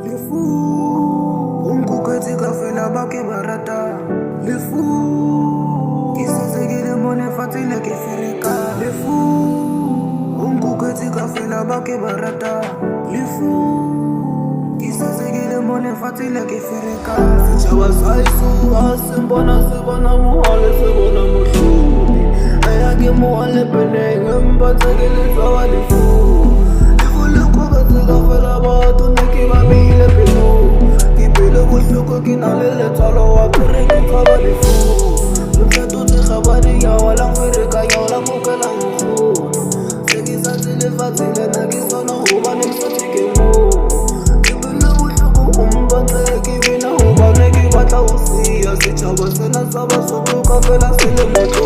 Lefu, umkuketi kafela bake barata. Lefu, kisesegile mone fatile kifirika. Lefu, umkuketi kafela bake barata. Lefu, kisesegile mone fatile kifirika. Sichaba saisu asimbona sibona Mohale sibona mushudi. Ayake Mohale penenge mbategele zawa Lefu. Lefu lekuketi kafela batu nekibabile penu. Kipele bushoko kinalele talo wapere kitaba Lefu. Lufetu tikhabari ya wala ngwirika ya wala mukela mkhuno. Sekisa telefatile nakisono huba nimsatike mu. Kipele bushoko umbanze kibina huba neki batla usiya. Sichaba sena saba sotuka fela sile moto.